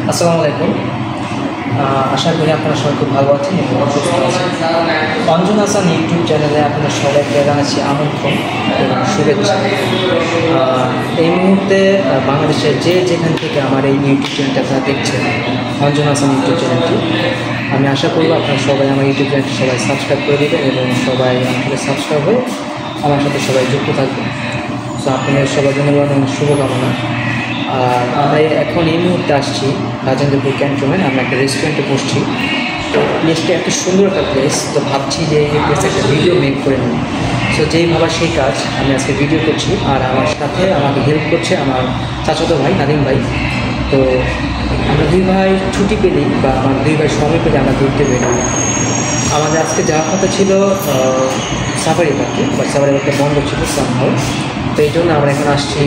আসসালামু আলাইকুম। আশা করি আপনারা সবাই খুব ভালো আছেন এবং সুস্থ আছেন। অঞ্জন হাসান ইউটিউব চ্যানেলে আপনারা সবাইকে জানাচ্ছি আমন্ত্রণ এবং শুভেচ্ছা। এই মুহূর্তে বাংলাদেশের যেখান থেকে আমার এই ইউটিউব চ্যানেলটা আপনারা দেখছেন, অঞ্জন হাসান ইউটিউব চ্যানেলটি, আমি আশা করব আপনারা সবাই আমার ইউটিউব চ্যানেলটি সবাই সাবস্ক্রাইব করে দেবেন এবং সবাই আমার সাথে সাবস্ক্রাইব হয়ে আমার সাথে সবাই যুক্ত থাকবেন। তো আপনাদের সবার জন্য অনেক শুভকামনা। আর আমরা এখন এই মুহূর্তে আসছি রাজেন্দ্রপুর ক্যান্টনমেন্ট। আমরা একটা রেস্টুরেন্টে বসছি। তো প্লেসটা এত সুন্দর একটা প্লেস, তো ভাবছি যে এই প্লেসে একটা ভিডিও মেক করে নিই। সো যেই ভাবা সেই কাজ, আমি আজকে ভিডিও করছি। আর আমার সাথে আমাকে হেল্প করছে আমার চাচাতো ভাই নাদিম ভাই। তো আমরা দুই ভাই ছুটি পেলেই বা আমার দুই ভাই সময় পেলে আমরা ঘুরতে বেরোই। আমাদের আজকে যাওয়ার কথা ছিল সাফারি পার্কে, বাট সাফারি পার্কটা বন্ধ ছিল সামহাও। তো এই জন্য আমরা এখন আসছি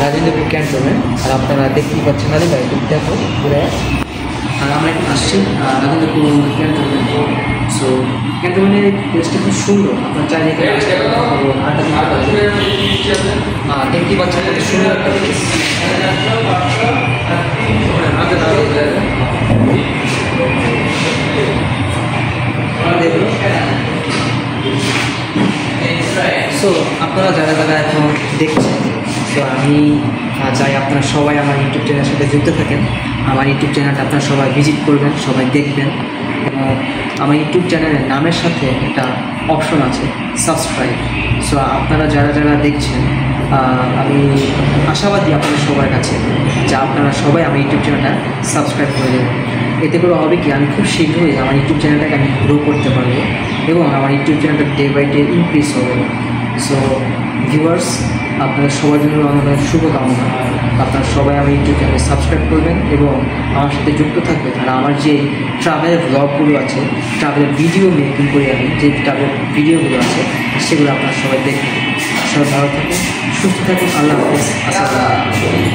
রাজেন্দ্রপুর ক্যান্টনমেন্ট। আর আপনারা দেখতেই পাচ্ছেন নাদিম ভাই, দেখো ঘুরে। আর আমরা এখন আসছি রাজেন্দ্রপুর ক্যান্টনমেন্ট। সো ক্যান্টনমেন্টের প্লেসটা খুব সুন্দর, আপনার চাইলে এখানে আসতে পারেন, আড্ডা দিতে পারেন। দেখতেই পাচ্ছেন কত সুন্দর একটা প্লেস। সো আপনারা যারা যারা এখন দেখছেন, তো আমি চাই আপনারা সবাই আমার ইউটিউব চ্যানেলের সাথে যুক্ত থাকেন। আমার ইউটিউব চ্যানেলটা আপনারা সবাই ভিজিট করবেন, সবাই দেখবেন। এবং আমার ইউটিউব চ্যানেলের নামের সাথে একটা অপশন আছে সাবস্ক্রাইব। সো আপনারা যারা যারা দেখছেন, আমি আশাবাদী আপনাদের সবার কাছে যে আপনারা সবাই আমার ইউটিউব চ্যানেলটা সাবস্ক্রাইব করে দেবেন। এতে করে হবে কি, আমি খুব শীঘ্রই আমার ইউটিউব চ্যানেলটাকে আমি গ্রো করতে পারবো এবং আমার ইউটিউব চ্যানেলটা ডে বাই ডে ইনক্রিজ হবে। সো ভিউয়ার্স, আপনাদের সবার জন্য অনেক শুভকামনা। আপনারা সবাই আমার ইউটিউব চ্যানেলে সাবস্ক্রাইব করবেন এবং আমার সাথে যুক্ত থাকবেন। আর আমার যে ট্রাভেল ব্লগগুলো আছে, ট্রাভেলের ভিডিও মেকিং করে আমি যে ট্রাভেল ভিডিওগুলো আছে, সেগুলো আপনারা সবাই দেখবেন। সবাই ভালো থাকুন, সুস্থ থাকুন। আল্লাহ হাফেজ। আসসালামু আলাইকুম।